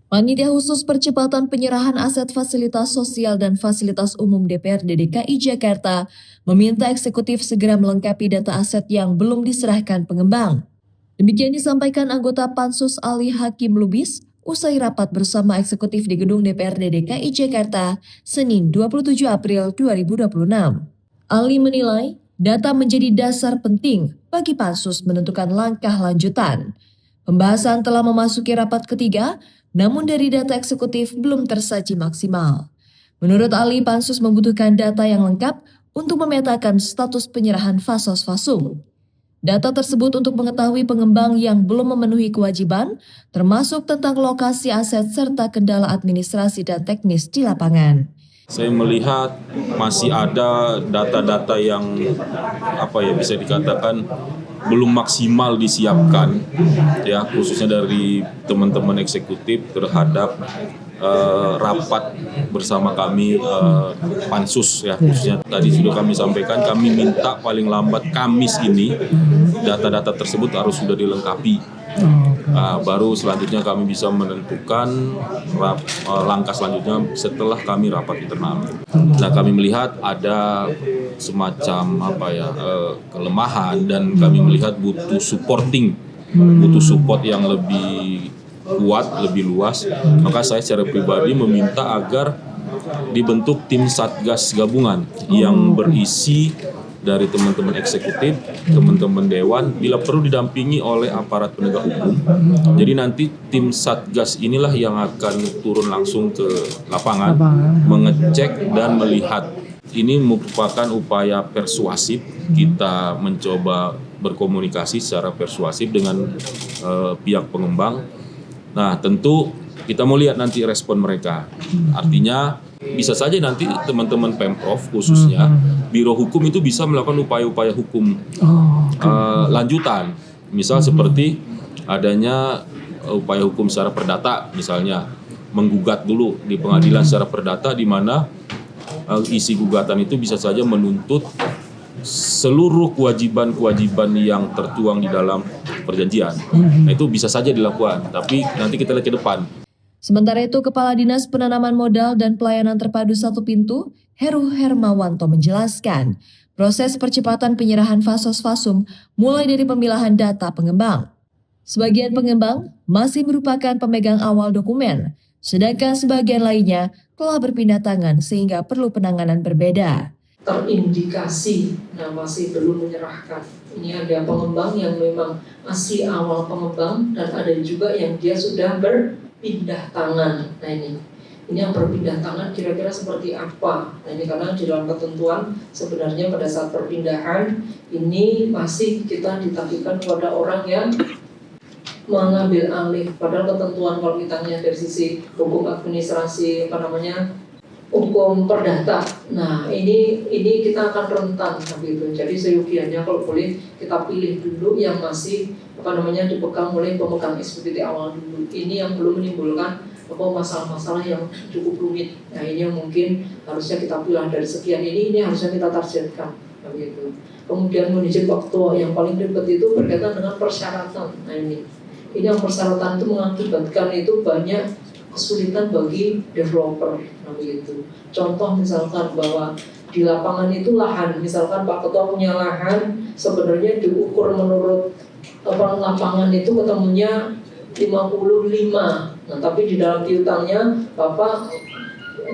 Panitia Khusus Percepatan Penyerahan Aset Fasilitas Sosial dan Fasilitas Umum DPRD DKI Jakarta meminta eksekutif segera melengkapi data aset yang belum diserahkan pengembang. Demikian disampaikan anggota Pansus Ali Hakim Lubis usai rapat bersama eksekutif di gedung DPRD DKI Jakarta Senin 27 April 2026. Ali menilai data menjadi dasar penting bagi Pansus menentukan langkah lanjutan. Pembahasan telah memasuki rapat ketiga, namun dari data eksekutif belum tersaji maksimal. Menurut Ali, Pansus membutuhkan data yang lengkap untuk memetakan status penyerahan Fasos-Fasum. Data tersebut untuk mengetahui pengembang yang belum memenuhi kewajiban, termasuk tentang lokasi aset serta kendala administrasi dan teknis di lapangan. Saya melihat masih ada data-data yang bisa dikatakan belum maksimal disiapkan, ya, khususnya dari teman-teman eksekutif terhadap rapat bersama kami Pansus, ya, khususnya tadi sudah kami sampaikan, kami minta paling lambat Kamis ini data-data tersebut harus sudah dilengkapi. Baru selanjutnya kami bisa menentukan langkah selanjutnya setelah kami rapat internal. Nah, kami melihat ada semacam kelemahan dan kami melihat butuh support yang lebih kuat, lebih luas. Maka saya secara pribadi meminta agar dibentuk tim Satgas gabungan yang berisi dari teman-teman eksekutif, teman-teman dewan, bila perlu didampingi oleh aparat penegak hukum. Jadi nanti tim Satgas inilah yang akan turun langsung ke lapangan, mengecek dan melihat. Ini merupakan upaya persuasif, kita mencoba berkomunikasi secara persuasif dengan pihak pengembang. Nah, tentu kita mau lihat nanti respon mereka. Artinya bisa saja nanti teman-teman Pemprov khususnya Biro Hukum itu bisa melakukan upaya-upaya hukum lanjutan. Misal seperti adanya upaya hukum secara perdata, misalnya menggugat dulu di pengadilan secara perdata, di mana isi gugatan itu bisa saja menuntut seluruh kewajiban-kewajiban yang tertuang di dalam perjanjian. Nah, itu bisa saja dilakukan, tapi nanti kita lihat ke depan. Sementara itu, Kepala Dinas Penanaman Modal dan Pelayanan Terpadu Satu Pintu, Heru Hermawanto menjelaskan, proses percepatan penyerahan Fasos-Fasum mulai dari pemilahan data pengembang. Sebagian pengembang masih merupakan pemegang awal dokumen, sedangkan sebagian lainnya telah berpindah tangan sehingga perlu penanganan berbeda. Terindikasi masih belum menyerahkan. Ini ada pengembang yang memang masih awal pengembang dan ada juga yang dia sudah berpindah tangan. Nah, ini yang berpindah tangan kira-kira seperti apa? Nah, ini karena di dalam ketentuan sebenarnya pada saat perpindahan ini masih kita ditagihkan kepada orang yang mengambil alih. Padahal ketentuan kalau kita lihat dari sisi hukum administrasi hukum perdata. Nah, ini kita akan rentan begitu. Jadi seyogianya kalau boleh kita pilih dulu yang masih dipegang oleh pemegang SPT awal dulu. Ini yang belum menimbulkan masalah-masalah yang cukup rumit. Nah, ini yang mungkin harusnya kita pilih dari sekian ini harusnya kita targetkan begitu. Kemudian manajemen waktu yang paling ribet itu berkaitan dengan persyaratan. Nah, ini yang persyaratan itu mengakibatkan itu banyak kesulitan bagi developer, begitu. Contoh misalkan bahwa di lapangan itu lahan, misalkan Pak Ketua punya lahan, sebenarnya diukur menurut lapangan itu ketemunya 55. Nah, tapi di dalam piutangnya Bapak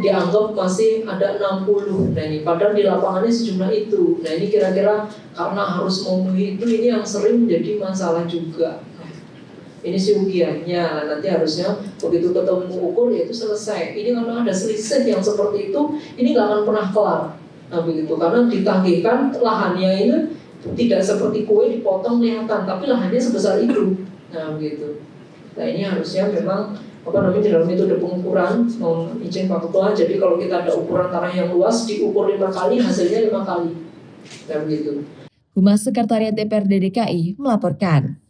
dianggap masih ada 60. Nah, ini padahal di lapangannya sejumlah itu. Nah, ini kira-kira karena harus memenuhi itu, ini yang sering menjadi masalah juga. Ini ujiannya, nanti harusnya begitu ketemu ukur ya itu selesai. Ini kalau ada selisih yang seperti itu, ini nggak akan pernah kelar. Nah, begitu, karena ditagihkan lahannya ini tidak seperti kue dipotong kelihatan, tapi lahannya sebesar itu. Nah, begitu. Nah, ini harusnya memang dalam metode pengukuran mau izin Pak Ketua. Jadi kalau kita ada ukuran tanah yang luas diukur 5 kali, hasilnya 5 kali. Nah, begitu. Humas Sekretariat DPRD DKI melaporkan.